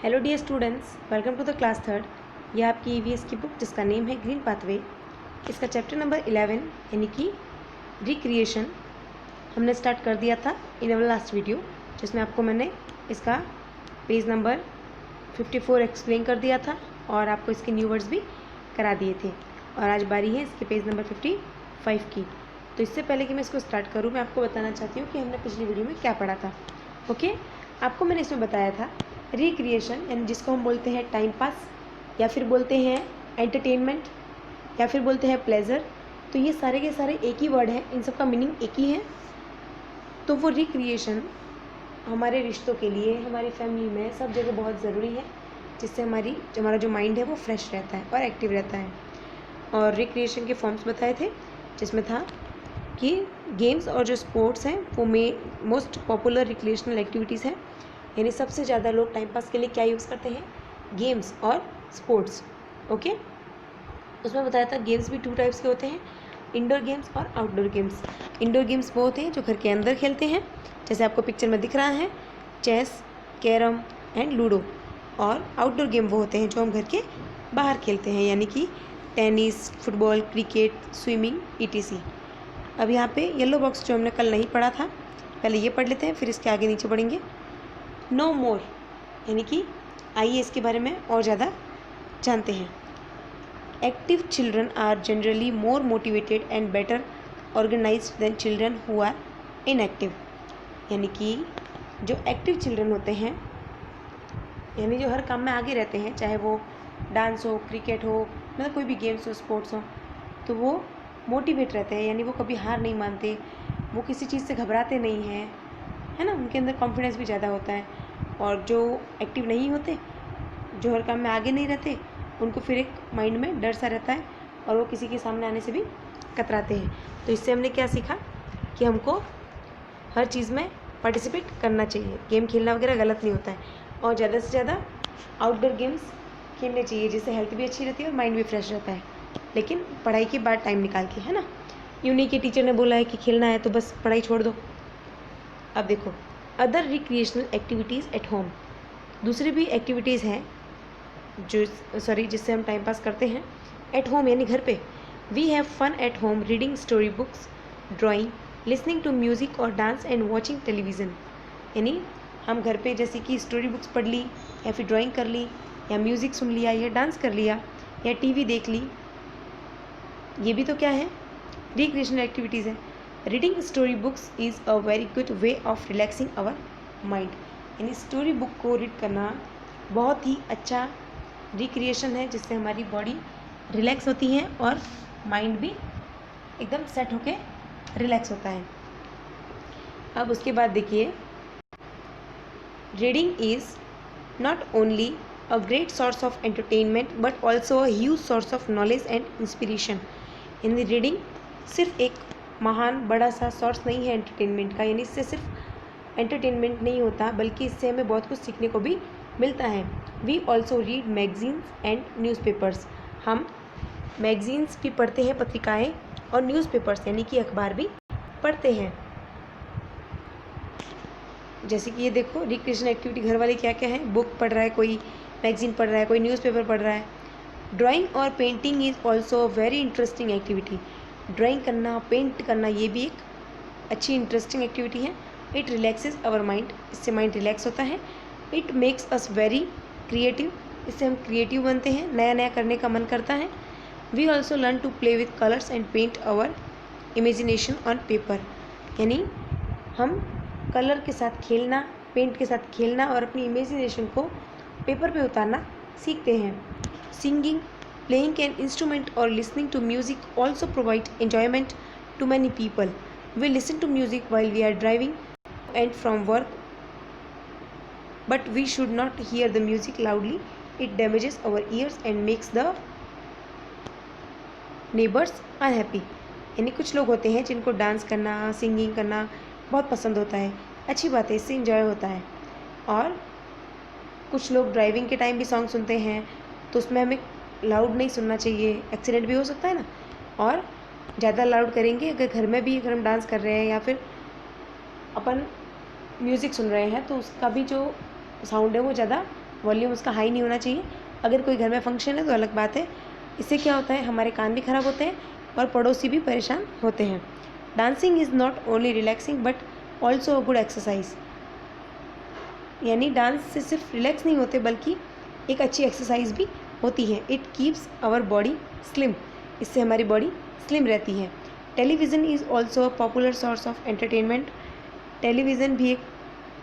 Hello dear students, welcome to the class third. ये आपकी EVS की बुक जिसका नेम है ग्रीन पाथवे। इसका चैप्टर नंबर 11 यानी कि रिक्रिएशन हमने स्टार्ट कर दिया था इन अवर लास्ट वीडियो, जिसमें आपको मैंने इसका पेज नंबर 54 एक्सप्लेन कर दिया था और आपको इसके न्यू वर्ड्स भी करा दिए थे। और आज बारी है इसके पेज नंबर 55 की। तो इससे पहले कि मैं इसको स्टार्ट करूँ, मैं आपको बताना चाहती हूँ कि हमने पिछली वीडियो में क्या पढ़ा था। ओके, आपको मैंने इसमें बताया था रिक्रिएशन यानी जिसको हम बोलते हैं टाइम पास, या फिर बोलते हैं एंटरटेनमेंट, या फिर बोलते हैं प्लेजर। तो ये सारे के सारे एक ही वर्ड है, इन सब का मीनिंग एक ही है। तो वो रिक्रिएशन हमारे रिश्तों के लिए, हमारी फैमिली में, सब जगह बहुत ज़रूरी है, जिससे हमारा जो माइंड है वो फ्रेश रहता है और एक्टिव रहता है। और रिक्रिएशन के फॉर्म्स बताए थे, जिसमें था कि गेम्स और जो स्पोर्ट्स हैं वो मोस्ट पॉपुलर रिक्रिएशनल एक्टिविटीज़ हैं। यानी सबसे ज़्यादा लोग टाइम पास के लिए क्या यूज़ करते हैं, गेम्स और स्पोर्ट्स। ओके, उसमें बताया था गेम्स भी 2 टाइप्स के होते हैं, इंडोर गेम्स और आउटडोर गेम्स। इंडोर गेम्स वो होते हैं जो घर के अंदर खेलते हैं, जैसे आपको पिक्चर में दिख रहा है, चेस, कैरम एंड लूडो। और आउटडोर गेम वो होते हैं जो हम घर के बाहर खेलते हैं, यानी कि tennis, football, cricket, swimming etc। अब यहाँ पे येलो बॉक्स जो हमने कल नहीं पढ़ा था, पहले ये पढ़ लेते हैं, फिर इसके आगे नीचे पढ़ेंगे। नो मोर यानी कि आइए इसके बारे में और ज़्यादा जानते हैं। Active children are generally more motivated and better organised than children who are inactive. यानी कि जो एक्टिव चिल्ड्रन होते हैं, यानी जो हर काम में आगे रहते हैं, चाहे वो डांस हो, क्रिकेट हो, मतलब कोई भी गेम्स हो, स्पोर्ट्स हो, तो वो मोटिवेट रहते हैं, यानी वो कभी हार नहीं मानते, वो किसी चीज़ से घबराते नहीं हैं, है ना। उनके अंदर कॉन्फिडेंस भी ज़्यादा होता है। और जो एक्टिव नहीं होते, जो हर काम में आगे नहीं रहते, उनको फिर एक माइंड में डर सा रहता है और वो किसी के सामने आने से भी कतराते हैं। तो इससे हमने क्या सीखा कि हमको हर चीज़ में पार्टिसिपेट करना चाहिए, गेम खेलना वगैरह गलत नहीं होता है, और ज़्यादा से ज़्यादा आउटडोर गेम्स खेलने चाहिए, जिससे हेल्थ भी अच्छी रहती है और माइंड भी फ्रेश रहता है, लेकिन पढ़ाई के बाद टाइम निकाल के, है ना। यूँ नहीं कि टीचर ने बोला है कि खेलना है तो बस पढ़ाई छोड़ दो। अब देखो, other recreational activities at home, दूसरी भी एक्टिविटीज़ हैं जिससे हम टाइम पास करते हैं एट होम यानी घर पे। We have fun at home reading story books, drawing, listening to music और डांस एंड वॉचिंग टेलीविज़न। यानी हम घर पे जैसे कि स्टोरी बुक्स पढ़ ली, या फिर ड्राइंग कर ली, या म्यूज़िक सुन लिया, या डांस कर लिया, या टीवी देख ली, ये भी तो क्या है, रिक्रिएशनल एक्टिविटीज़ है। Reading story books is a very good way of relaxing our mind. यानी स्टोरी बुक को रीड करना बहुत ही अच्छा रिक्रिएशन है, जिससे हमारी बॉडी रिलैक्स होती है और माइंड भी एकदम सेट होके रिलैक्स होता है। अब उसके बाद देखिए, reading is not only a great source of entertainment but also a huge source of knowledge and inspiration. यानी रीडिंग सिर्फ एक महान बड़ा सा सोर्स नहीं है एंटरटेनमेंट का, यानी इससे सिर्फ एंटरटेनमेंट नहीं होता, बल्कि इससे हमें बहुत कुछ सीखने को भी मिलता है। We also read magazines and newspapers, हम मैगजीन्स भी पढ़ते हैं, पत्रिकाएं, और न्यूज़पेपर्स यानी कि अखबार भी पढ़ते हैं। जैसे कि ये देखो, रिक्रिएशनल एक्टिविटी घर वाले क्या क्या है, बुक पढ़ रहा है, कोई मैगजीन पढ़ रहा है, कोई न्यूज़पेपर पढ़ रहा है। ड्राइंग और painting is also very interesting activity. Drawing करना, पेंट करना, ये भी एक अच्छी इंटरेस्टिंग एक्टिविटी है। इट रिलैक्सेस आवर माइंड, इससे माइंड रिलैक्स होता है। It makes us very creative, इससे हम क्रिएटिव बनते हैं, नया नया करने का मन करता है। We also learn to play with colours and paint our imagination on paper. यानी हम कलर के साथ खेलना, पेंट के साथ खेलना और अपनी इमेजिनेशन को पेपर पे उतारना सीखते हैं। Singing, playing an instrument or listening to music also provide enjoyment to many people. We listen to music while we are driving and from work, but we should not hear the music loudly. It damages our ears and makes the neighbors unhappy. यानी कुछ लोग होते हैं जिनको dance करना, singing करना बहुत पसंद होता है, अच्छी बात है, इससे इंजॉय होता है। और कुछ लोग ड्राइविंग के टाइम भी सॉन्ग सुनते हैं, तो उसमें हमें लाउड नहीं सुनना चाहिए, एक्सीडेंट भी हो सकता है ना। और ज़्यादा लाउड करेंगे अगर घर में भी, अगर हम डांस कर रहे हैं या फिर अपन म्यूज़िक सुन रहे हैं, तो उसका भी जो साउंड है वो ज़्यादा वॉल्यूम उसका हाई नहीं होना चाहिए। अगर कोई घर में फंक्शन है तो अलग बात है। इससे क्या होता है, हमारे कान भी खराब होते हैं और पड़ोसी भी परेशान होते हैं। Dancing is not only relaxing but also a good exercise. यानी डांस से सिर्फ रिलैक्स नहीं होते बल्कि एक अच्छी एक्सरसाइज भी होती है। It keeps our body slim. इससे हमारी बॉडी स्लिम रहती है। Television is also a popular source of entertainment. Television भी एक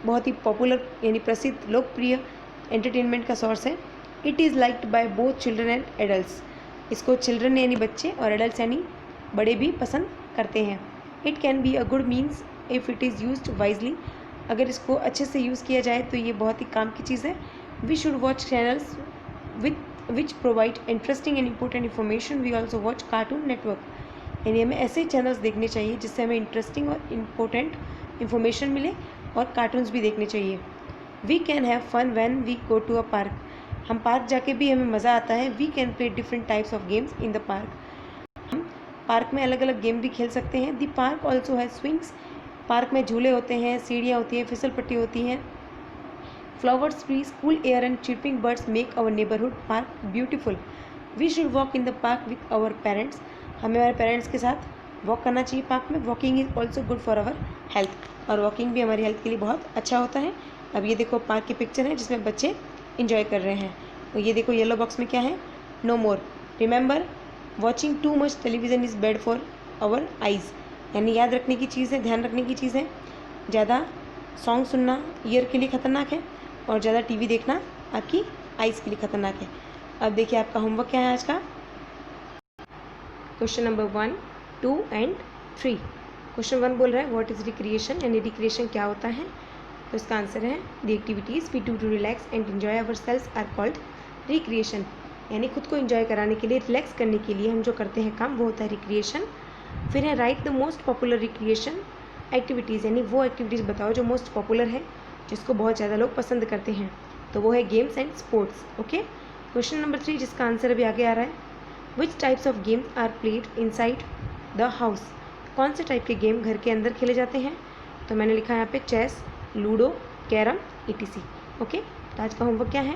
बहुत ही पॉपुलर यानी प्रसिद्ध लोकप्रिय एंटरटेनमेंट का सोर्स है। It is liked by both children and adults. इसको चिल्ड्रन यानी बच्चे और एडल्ट्स यानी बड़े भी पसंद करते हैं। It can be a good means if it is used wisely. अगर इसको अच्छे से यूज़ किया जाए तो ये बहुत ही काम की चीज़ है। We should watch channels which provide interesting and important information. We also watch cartoon network. यानी हमें ऐसे चैनल्स देखने चाहिए जिससे हमें इंटरेस्टिंग और इम्पोर्टेंट इन्फॉर्मेशन मिले और कार्टून्स भी देखने चाहिए। We can have fun when we go to a park. हम पार्क जाके भी हमें मज़ा आता है। We can play different types of games in the park. हम पार्क में अलग अलग गेम भी खेल सकते हैं। The park also has swings. Park में झूले होते हैं, सीढ़ियाँ होती हैं, फिसल पट्टी होती हैं। Flowers, trees, cool air and chirping birds make our neighbourhood park beautiful. We should walk in the park with our parents. हमें हमारे पेरेंट्स के साथ वॉक करना चाहिए पार्क में। Walking is also good for our health. और walking भी हमारी हेल्थ के लिए बहुत अच्छा होता है। अब ये देखो पार्क की पिक्चर है जिसमें बच्चे इंजॉय कर रहे हैं। और ये देखो येलो बॉक्स में क्या है, no more. Remember watching too much television is bad for our eyes. यानी याद रखने की चीज़ है, ध्यान रखने की चीज़ है। ज़्यादा सॉन्ग सुनना ईयर के लिए ख़तरनाक है और ज़्यादा टीवी देखना आपकी आइज़ के लिए ख़तरनाक है। अब देखिए आपका होमवर्क क्या है आज का। Question number 1, 2 and 3। क्वेश्चन 1 बोल रहा है व्हाट इज़ रिक्रिएशन, यानी रिक्रिएशन क्या होता है। तो इसका आंसर है the activities we do to relax and enjoy ourselves are called recreation. यानी खुद को एंजॉय कराने के लिए, रिलैक्स करने के लिए हम जो करते हैं काम वो होता है रिक्रिएशन। फिर है right the most popular recreation activities, यानी वो एक्टिविटीज़ बताओ जो मोस्ट पॉपुलर है, जिसको बहुत ज़्यादा लोग पसंद करते हैं। तो वो है games and sports. Okay. Question number 3 जिसका आंसर अभी आगे आ रहा है which types of games are played inside the house. कौन से टाइप के गेम घर के अंदर खेले जाते हैं। तो मैंने लिखा है यहाँ पे chess, ludo, carrom, ETC। Okay. तो आज का होमवर्क क्या है,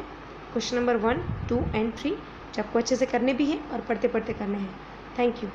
क्वेश्चन नंबर 1, 2 एंड 3 जो आपको अच्छे से करने भी हैं और पढ़ते पढ़ते करने हैं। Thank you.